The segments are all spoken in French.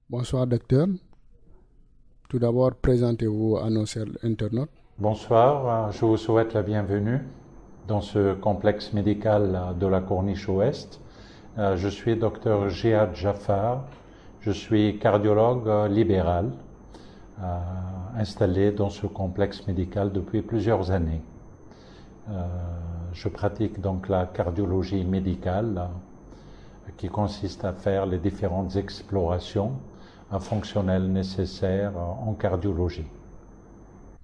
Bonsoir docteur. Tout d'abord, présentez-vous à nos chers internautes. Bonsoir, je vous souhaite la bienvenue dans ce complexe médical de la Corniche Ouest. Je suis docteur Jihad Jaffar, je suis cardiologue libéral installé dans ce complexe médical depuis plusieurs années. Je pratique donc la cardiologie médicale qui consiste à faire les différentes explorations fonctionnelles nécessaires en cardiologie.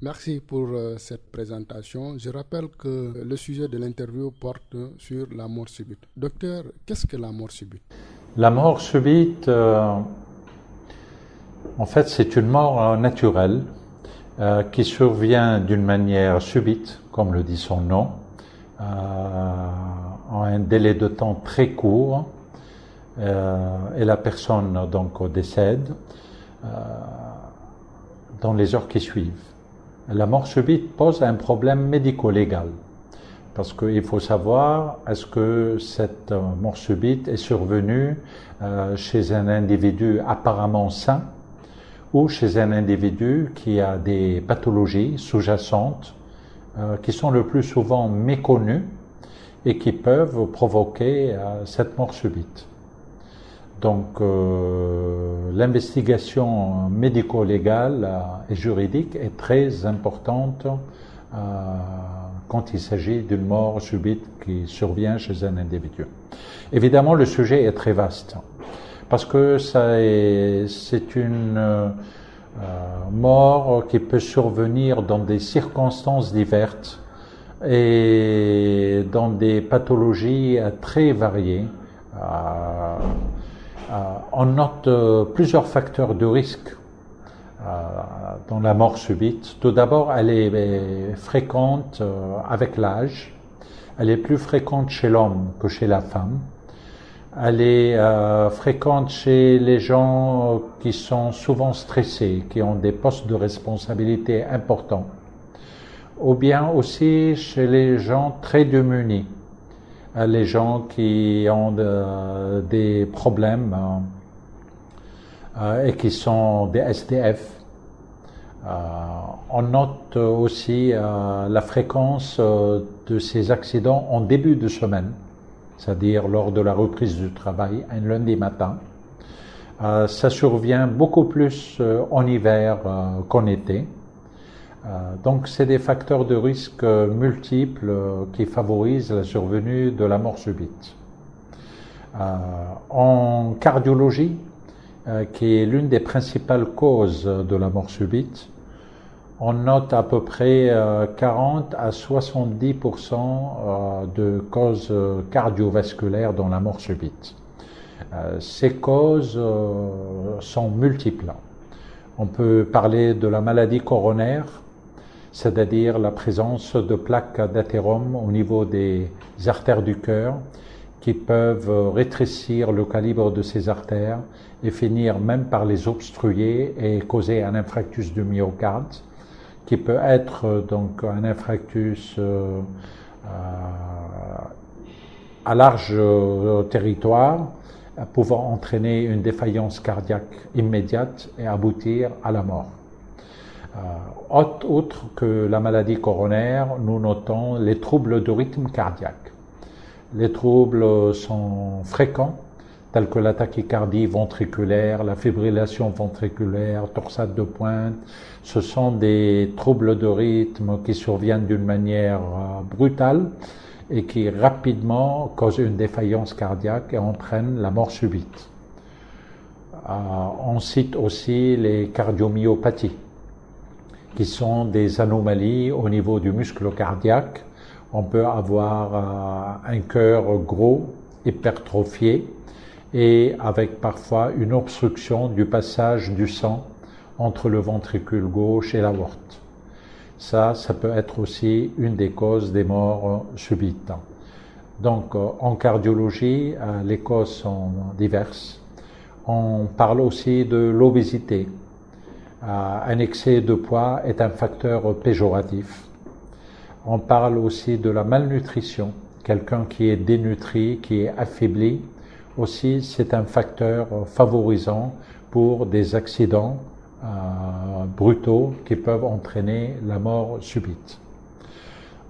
Merci pour cette présentation. Je rappelle que le sujet de l'interview porte sur la mort subite. Docteur, qu'est-ce que la mort subite? La mort subite, en fait, c'est une mort naturelle qui survient d'une manière subite, comme le dit son nom, en un délai de temps très court, et la personne donc décède dans les heures qui suivent. La mort subite pose un problème médico-légal, parce qu'il faut savoir, est-ce que cette mort subite est survenue chez un individu apparemment sain ou chez un individu qui a des pathologies sous-jacentes qui sont le plus souvent méconnues et qui peuvent provoquer cette mort subite. Donc l'investigation médico-légale et juridique est très importante quand il s'agit d'une mort subite qui survient chez un individu. Évidemment, le sujet est très vaste parce que c'est une mort qui peut survenir dans des circonstances diverses et dans des pathologies très variées. On note plusieurs facteurs de risque dans la mort subite. Tout d'abord, elle est fréquente avec l'âge. Elle est plus fréquente chez l'homme que chez la femme. Elle est fréquente chez les gens qui sont souvent stressés, qui ont des postes de responsabilité importants. Ou bien aussi chez les gens très démunis. Les gens qui ont des problèmes et qui sont des SDF. On note aussi la fréquence de ces accidents en début de semaine, c'est-à-dire lors de la reprise du travail, un lundi matin. Ça survient beaucoup plus en hiver qu'en été. Donc c'est des facteurs de risque multiples qui favorisent la survenue de la mort subite. En cardiologie, qui est l'une des principales causes de la mort subite, on note à peu près 40 à 70% de causes cardiovasculaires dans la mort subite. Ces causes sont multiples. On peut parler de la maladie coronaire, c'est-à-dire la présence de plaques d'athérome au niveau des artères du cœur qui peuvent rétrécir le calibre de ces artères et finir même par les obstruer et causer un infarctus du myocarde qui peut être donc un infarctus à large territoire pouvant entraîner une défaillance cardiaque immédiate et aboutir à la mort. Autre que la maladie coronaire, nous notons les troubles de rythme cardiaque. Les troubles sont fréquents, tels que la tachycardie ventriculaire, la fibrillation ventriculaire, torsade de pointe. Ce sont des troubles de rythme qui surviennent d'une manière brutale et qui rapidement causent une défaillance cardiaque et entraînent la mort subite. On cite aussi les cardiomyopathies, qui sont des anomalies au niveau du muscle cardiaque. On peut avoir un cœur gros, hypertrophié, et avec parfois une obstruction du passage du sang entre le ventricule gauche et l'aorte. Ça peut être aussi une des causes des morts subites. Donc, en cardiologie, les causes sont diverses. On parle aussi de l'obésité. Un excès de poids est un facteur péjoratif. On parle aussi de la malnutrition. Quelqu'un qui est dénutri, qui est affaibli, aussi c'est un facteur favorisant pour des accidents brutaux qui peuvent entraîner la mort subite.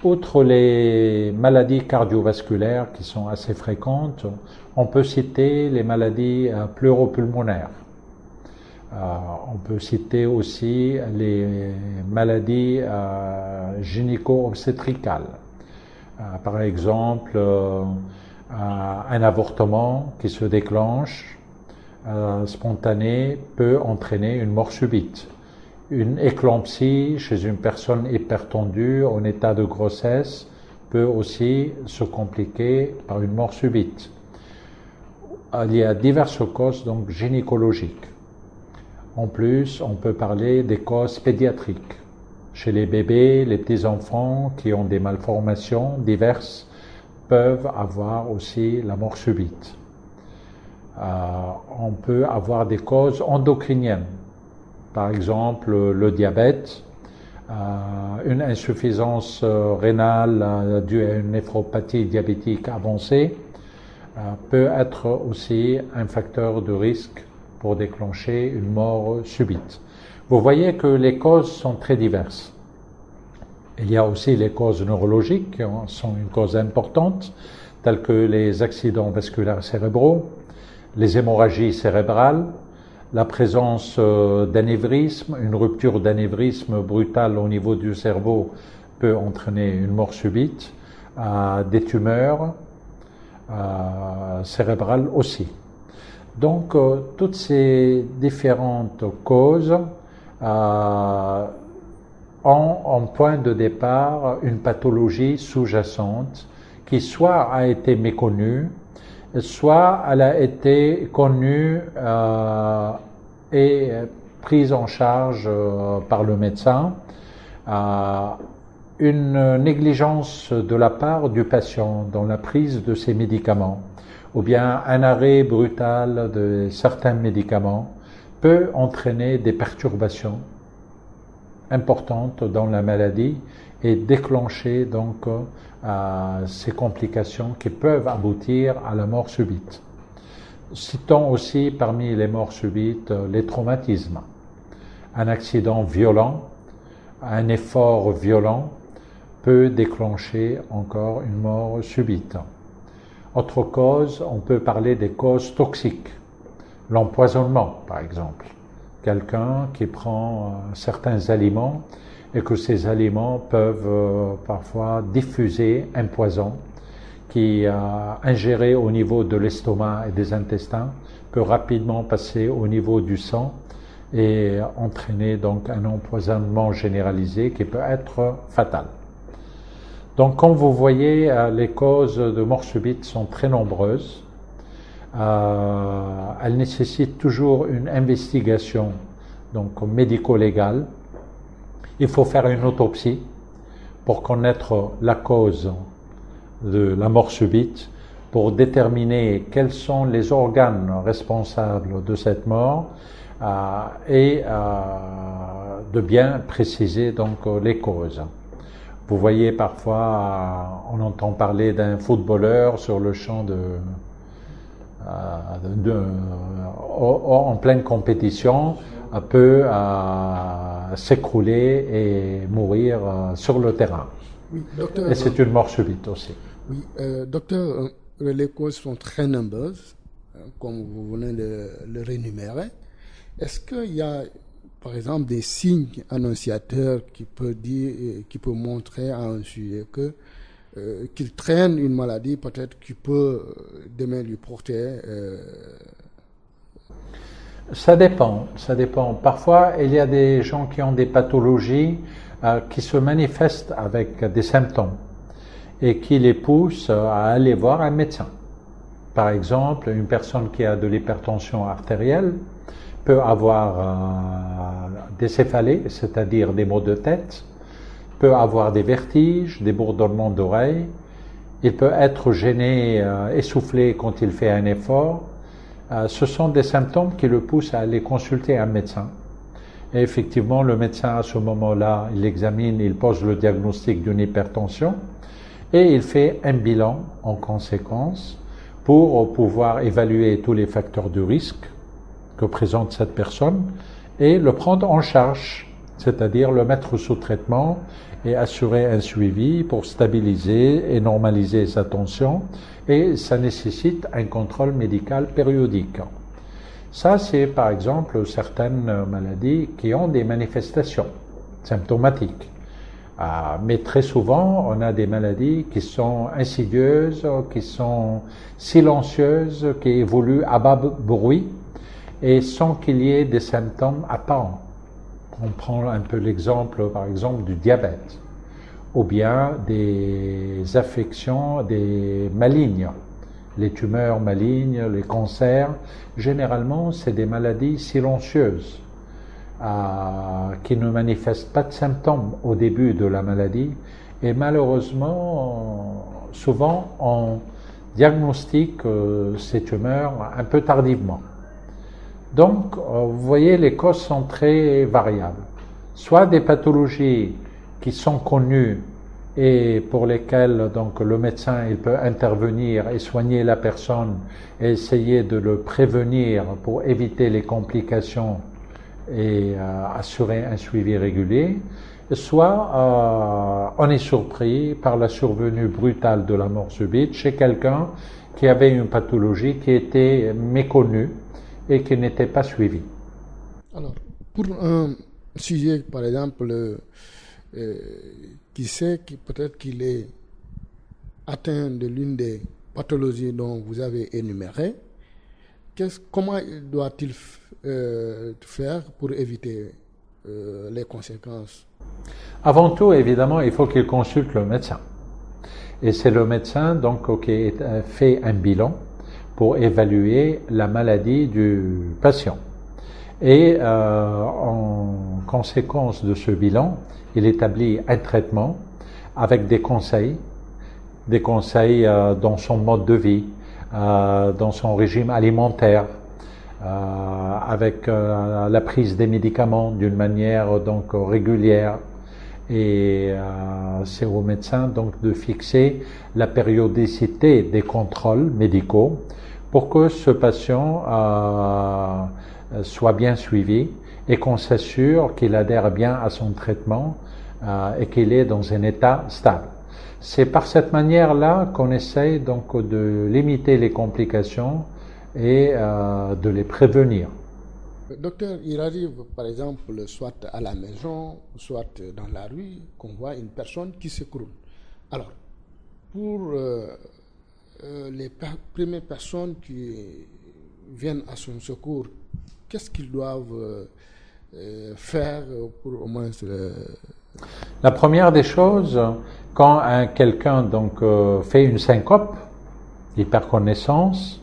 Outre les maladies cardiovasculaires qui sont assez fréquentes, on peut citer les maladies pleuropulmonaires. On peut citer aussi les maladies gynéco-obstétricales. Par exemple, un avortement qui se déclenche spontané peut entraîner une mort subite. Une éclampsie chez une personne hypertendue en état de grossesse peut aussi se compliquer par une mort subite. Il y a diverses causes donc gynécologiques. En plus, on peut parler des causes pédiatriques. Chez les bébés, les petits-enfants qui ont des malformations diverses peuvent avoir aussi la mort subite. On peut avoir des causes endocriniennes. Par exemple, le diabète, une insuffisance rénale due à une néphropathie diabétique avancée peut être aussi un facteur de risque pour déclencher une mort subite. Vous voyez que les causes sont très diverses. Il y a aussi les causes neurologiques qui sont une cause importante, telles que les accidents vasculaires cérébraux, les hémorragies cérébrales, la présence d'anévrisme, une rupture d'anévrisme brutale au niveau du cerveau peut entraîner une mort subite, des tumeurs cérébrales aussi. Donc, toutes ces différentes causes ont en point de départ une pathologie sous-jacente qui soit a été méconnue, soit elle a été connue et prise en charge par le médecin, une négligence de la part du patient dans la prise de ses médicaments, ou bien un arrêt brutal de certains médicaments peut entraîner des perturbations importantes dans la maladie et déclencher donc ces complications qui peuvent aboutir à la mort subite. Citons aussi parmi les morts subites les traumatismes. Un accident violent, un effort violent peut déclencher encore une mort subite. Autre cause, on peut parler des causes toxiques. L'empoisonnement, par exemple. Quelqu'un qui prend certains aliments et que ces aliments peuvent parfois diffuser un poison qui, ingéré au niveau de l'estomac et des intestins, peut rapidement passer au niveau du sang et entraîner donc un empoisonnement généralisé qui peut être fatal. Donc, comme vous voyez, les causes de mort subite sont très nombreuses. Elles nécessitent toujours une investigation donc médico-légale. Il faut faire une autopsie pour connaître la cause de la mort subite, pour déterminer quels sont les organes responsables de cette mort et de bien préciser donc les causes. Vous voyez parfois, on entend parler d'un footballeur sur le champ en pleine compétition peut s'écrouler et mourir sur le terrain. Oui, docteur, et c'est une mort subite aussi. Oui, docteur, les causes sont très nombreuses, comme vous venez de le rémunérer. Est-ce qu'il y a, par exemple, des signes annonciateurs qui peuvent montrer à un sujet qu'il traîne une maladie peut-être qui peut demain lui porter Ça dépend. Parfois, il y a des gens qui ont des pathologies qui se manifestent avec des symptômes et qui les poussent à aller voir un médecin. Par exemple, une personne qui a de l'hypertension artérielle peut avoir des céphalées, c'est-à-dire des maux de tête, peut avoir des vertiges, des bourdonnements d'oreilles, il peut être gêné, essoufflé quand il fait un effort. Ce sont des symptômes qui le poussent à aller consulter un médecin. Et effectivement, le médecin, à ce moment-là, il examine, il pose le diagnostic d'une hypertension et il fait un bilan en conséquence pour pouvoir évaluer tous les facteurs de risque que présente cette personne et le prendre en charge, c'est-à-dire le mettre sous traitement et assurer un suivi pour stabiliser et normaliser sa tension, et ça nécessite un contrôle médical périodique. Ça, c'est par exemple certaines maladies qui ont des manifestations symptomatiques. Mais très souvent, on a des maladies qui sont insidieuses, qui sont silencieuses, qui évoluent à bas bruit et sans qu'il y ait des symptômes apparents. On prend un peu l'exemple, par exemple, du diabète ou bien des affections, des malignes. Les tumeurs malignes, les cancers, généralement, c'est des maladies silencieuses qui ne manifestent pas de symptômes au début de la maladie. Et malheureusement, souvent, on diagnostique ces tumeurs un peu tardivement. Donc, vous voyez, les causes sont très variables. Soit des pathologies qui sont connues et pour lesquelles donc, le médecin il peut intervenir et soigner la personne et essayer de le prévenir pour éviter les complications et assurer un suivi régulier, soit on est surpris par la survenue brutale de la mort subite chez quelqu'un qui avait une pathologie qui était méconnue et qui n'était pas suivie. Alors, pour un sujet, par exemple, qui sait peut-être qu'il est atteint de l'une des pathologies dont vous avez énumérées, comment doit-il faire pour éviter les conséquences? Avant tout, évidemment, il faut qu'il consulte le médecin. Et c'est le médecin donc, qui fait un bilan pour évaluer la maladie du patient. Et en conséquence de ce bilan, il établit un traitement avec des conseils dans son mode de vie, dans son régime alimentaire, avec la prise des médicaments d'une manière donc régulière. Et c'est au médecin donc de fixer la périodicité des contrôles médicaux pour que ce patient soit bien suivi et qu'on s'assure qu'il adhère bien à son traitement et qu'il est dans un état stable. C'est par cette manière-là qu'on essaye donc de limiter les complications et de les prévenir. Docteur, il arrive par exemple soit à la maison, soit dans la rue, qu'on voit une personne qui s'écroule. Alors, pour les premières personnes qui viennent à son secours, qu'est-ce qu'ils doivent faire pour au moins La première des choses, quand quelqu'un donc fait une syncope, il perd connaissance,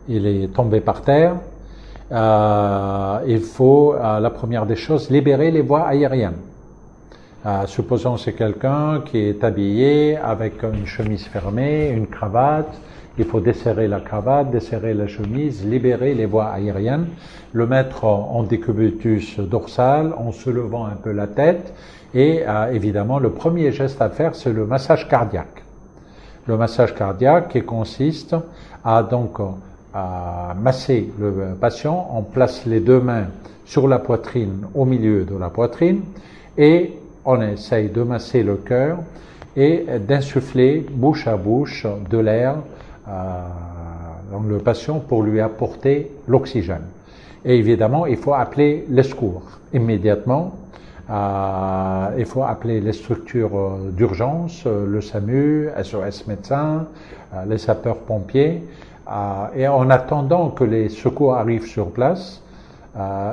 il est tombé par terre, il faut, la première des choses, libérer les voies aériennes. Supposons c'est quelqu'un qui est habillé avec une chemise fermée, une cravate, il faut desserrer la cravate, desserrer la chemise, libérer les voies aériennes, le mettre en décubitus dorsal en soulevant un peu la tête et évidemment le premier geste à faire c'est le massage cardiaque. Le massage cardiaque qui consiste à donc masser le patient, on place les deux mains sur la poitrine, au milieu de la poitrine et on essaye de masser le cœur et d'insuffler bouche à bouche de l'air dans le patient pour lui apporter l'oxygène. Et évidemment, il faut appeler les secours immédiatement. Il faut appeler les structures d'urgence, le SAMU, SOS médecins, les sapeurs-pompiers. Et en attendant que les secours arrivent sur place,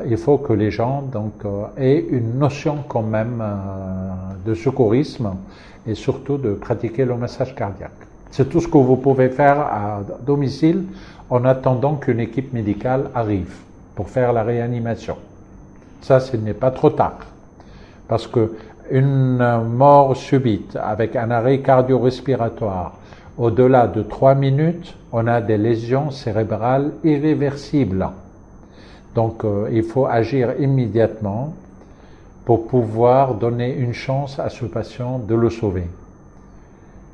il faut que les gens donc aient une notion quand même de secourisme et surtout de pratiquer le massage cardiaque. C'est tout ce que vous pouvez faire à domicile en attendant qu'une équipe médicale arrive pour faire la réanimation. Ça, ce n'est pas trop tard. Parce que une mort subite avec un arrêt cardio-respiratoire au-delà de 3 minutes, on a des lésions cérébrales irréversibles. Donc, il faut agir immédiatement pour pouvoir donner une chance à ce patient de le sauver.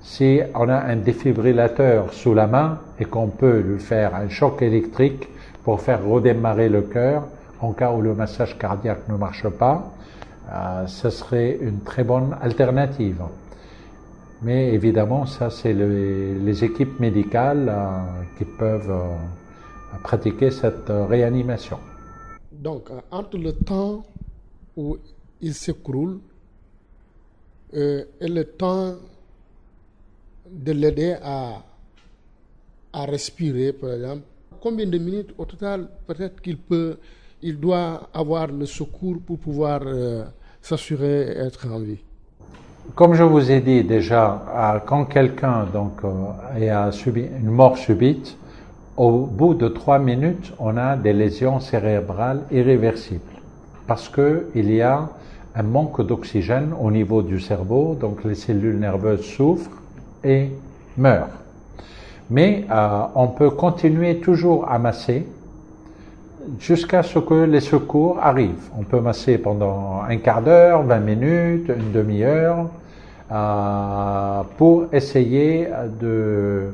Si on a un défibrillateur sous la main et qu'on peut lui faire un choc électrique pour faire redémarrer le cœur en cas où le massage cardiaque ne marche pas. Ce serait une très bonne alternative. Mais évidemment, ça c'est les équipes médicales qui peuvent pratiquer cette réanimation. Donc, entre le temps où il s'écroule et le temps de l'aider à respirer, par exemple, combien de minutes au total peut-être il doit avoir le secours pour pouvoir s'assurer d'être en vie? Comme je vous ai dit déjà, quand quelqu'un a subi une mort subite, au bout de 3 minutes, on a des lésions cérébrales irréversibles parce qu'il y a un manque d'oxygène au niveau du cerveau, donc les cellules nerveuses souffrent et meurent. Mais on peut continuer toujours à masser jusqu'à ce que les secours arrivent. On peut masser pendant un quart d'heure, 20 minutes, une demi-heure, pour essayer de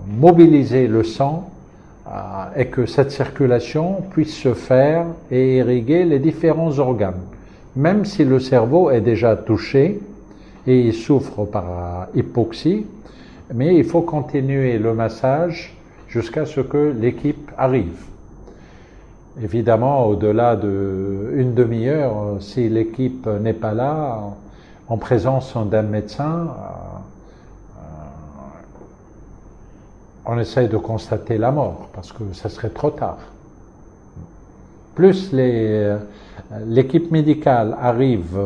mobiliser le sang et que cette circulation puisse se faire et irriguer les différents organes. Même si le cerveau est déjà touché et il souffre par hypoxie, mais il faut continuer le massage jusqu'à ce que l'équipe arrive. Évidemment, au-delà d'une demi-heure, si l'équipe n'est pas là, en présence d'un médecin, on essaie de constater la mort, parce que ça serait trop tard. Plus l'équipe médicale arrive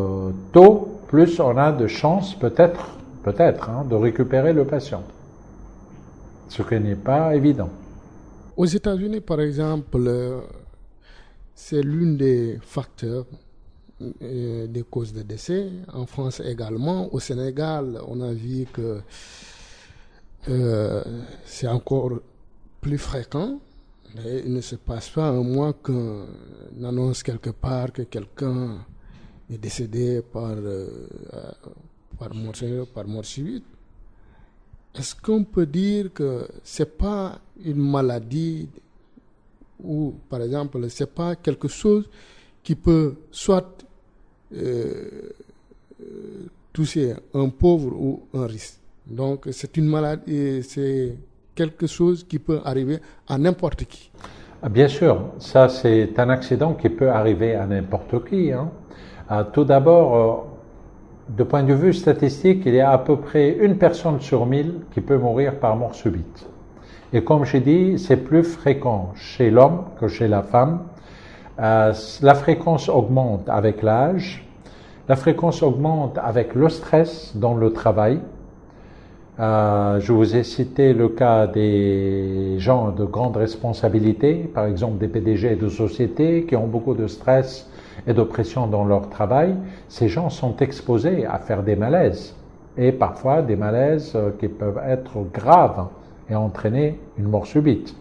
tôt, plus on a de chances, peut-être, de récupérer le patient. Ce qui n'est pas évident. Aux États-Unis, par exemple, c'est l'une des facteurs des causes de décès. En France également. Au Sénégal, on a vu que c'est encore plus fréquent. Et il ne se passe pas un mois qu'on annonce quelque part que quelqu'un est décédé par mort subite. Est-ce qu'on peut dire que c'est pas une maladie ou, par exemple, c'est pas quelque chose qui peut soit toucher un pauvre ou un riche? Donc, c'est une maladie, c'est quelque chose qui peut arriver à n'importe qui. Bien sûr, ça c'est un accident qui peut arriver à n'importe qui. Tout d'abord, de point de vue statistique, il y a à peu près 1 personne sur 1000 qui peut mourir par mort subite. Et comme j'ai dit, c'est plus fréquent chez l'homme que chez la femme. La fréquence augmente avec l'âge, la fréquence augmente avec le stress dans le travail. Je vous ai cité le cas des gens de grande responsabilité, par exemple des PDG de sociétés qui ont beaucoup de stress et de pression dans leur travail. Ces gens sont exposés à faire des malaises, et parfois des malaises qui peuvent être graves et entraîner une mort subite.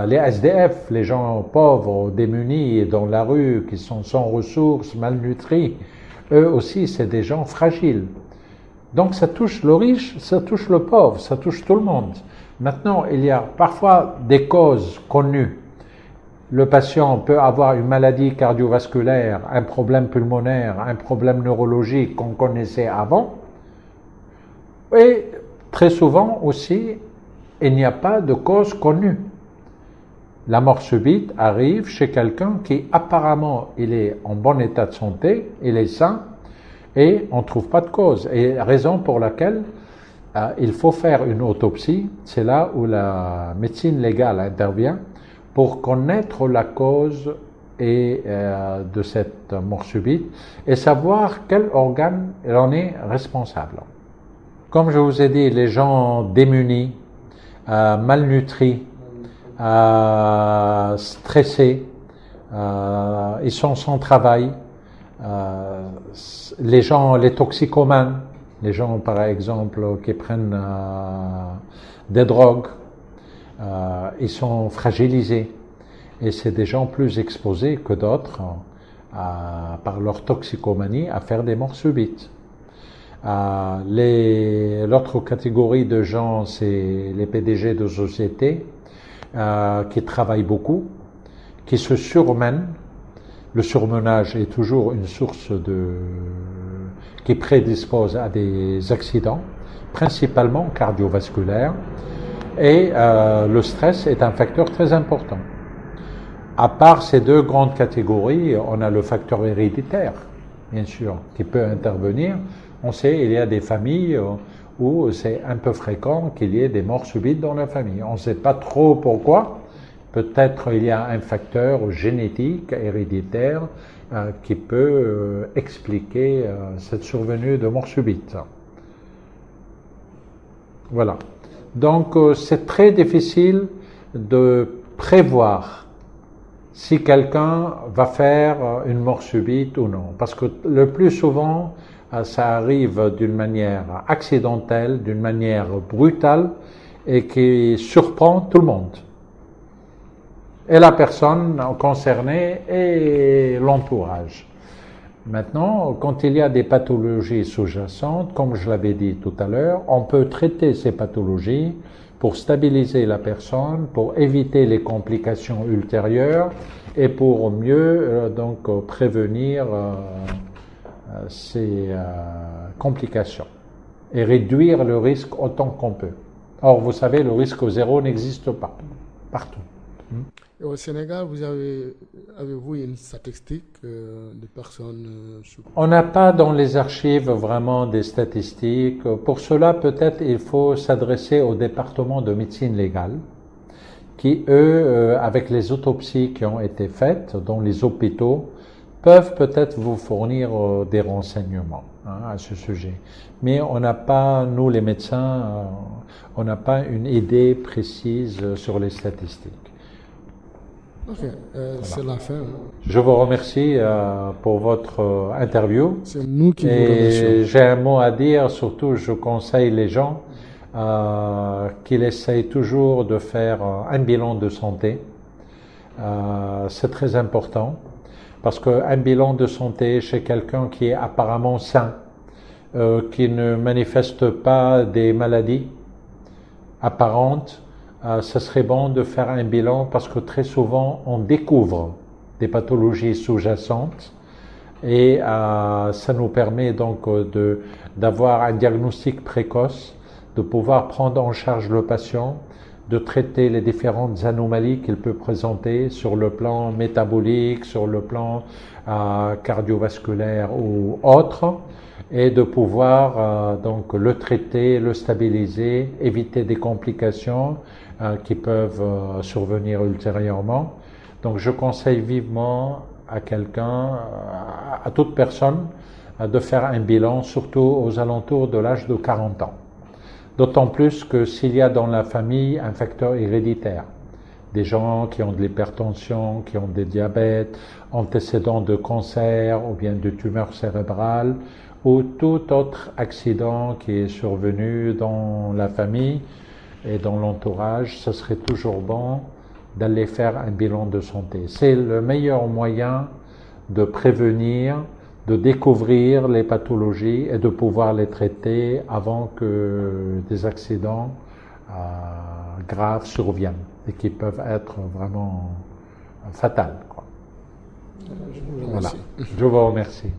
Les SDF, les gens pauvres, démunis dans la rue, qui sont sans ressources, malnutris, eux aussi c'est des gens fragiles. Donc ça touche le riche, ça touche le pauvre, ça touche tout le monde. Maintenant, il y a parfois des causes connues. Le patient peut avoir une maladie cardiovasculaire, un problème pulmonaire, un problème neurologique qu'on connaissait avant. Et très souvent aussi, il n'y a pas de cause connue. La mort subite arrive chez quelqu'un qui apparemment il est en bon état de santé, il est sain, et on ne trouve pas de cause. Et raison pour laquelle il faut faire une autopsie, c'est là où la médecine légale intervient pour connaître la cause de cette mort subite et savoir quel organe il en est responsable. Comme je vous ai dit, les gens démunis, malnutris, stressés, ils sont sans travail, les toxicomanes, les gens par exemple qui prennent des drogues, ils sont fragilisés et c'est des gens plus exposés que d'autres par leur toxicomanie à faire des morts subites. L'autre catégorie de gens, c'est les PDG de sociétés, qui travaillent beaucoup, qui se surmènent. Le surmenage est toujours une source qui prédispose à des accidents, principalement cardiovasculaires, et le stress est un facteur très important. À part ces deux grandes catégories, on a le facteur héréditaire, bien sûr, qui peut intervenir. On sait qu'il y a des familles où c'est un peu fréquent qu'il y ait des morts subites dans la famille. On ne sait pas trop pourquoi. Peut-être il y a un facteur génétique, héréditaire, qui peut expliquer cette survenue de mort subite. Voilà. Donc c'est très difficile de prévoir si quelqu'un va faire une mort subite ou non. Parce que le plus souvent, ça arrive d'une manière accidentelle, d'une manière brutale et qui surprend tout le monde. Et la personne concernée et l'entourage. Maintenant, quand il y a des pathologies sous-jacentes, comme je l'avais dit tout à l'heure, on peut traiter ces pathologies pour stabiliser la personne, pour éviter les complications ultérieures et pour mieux prévenir ces complications et réduire le risque autant qu'on peut. Or, vous savez, le risque zéro n'existe pas partout. Et au Sénégal, avez-vous une statistique de personnes On n'a pas dans les archives vraiment des statistiques. Pour cela, peut-être il faut s'adresser au département de médecine légale, qui, eux, avec les autopsies qui ont été faites dans les hôpitaux, peuvent peut-être vous fournir des renseignements à ce sujet. Mais on n'a pas, nous les médecins, on n'a pas une idée précise sur les statistiques. Ok, c'est la fin. Je vous remercie pour votre interview. C'est nous qui vous remercions. remercions. J'ai un mot à dire, surtout je conseille les gens qu'ils essayent toujours de faire un bilan de santé. C'est très important parce qu'un bilan de santé chez quelqu'un qui est apparemment sain, qui ne manifeste pas des maladies apparentes, ce serait bon de faire un bilan parce que très souvent on découvre des pathologies sous-jacentes et ça nous permet donc d'avoir un diagnostic précoce, de pouvoir prendre en charge le patient, de traiter les différentes anomalies qu'il peut présenter sur le plan métabolique, sur le plan cardiovasculaire ou autre, et de pouvoir donc le traiter, le stabiliser, éviter des complications qui peuvent survenir ultérieurement. Donc je conseille vivement à quelqu'un, à toute personne, de faire un bilan, surtout aux alentours de l'âge de 40 ans. D'autant plus que s'il y a dans la famille un facteur héréditaire, des gens qui ont de l'hypertension, qui ont des diabètes, antécédents de cancer ou bien de tumeurs cérébrales, ou tout autre accident qui est survenu dans la famille et dans l'entourage, ce serait toujours bon d'aller faire un bilan de santé. C'est le meilleur moyen de prévenir, de découvrir les pathologies et de pouvoir les traiter avant que des accidents graves surviennent et qui peuvent être vraiment fatals. Je vous Voilà. remercie. Je vous remercie.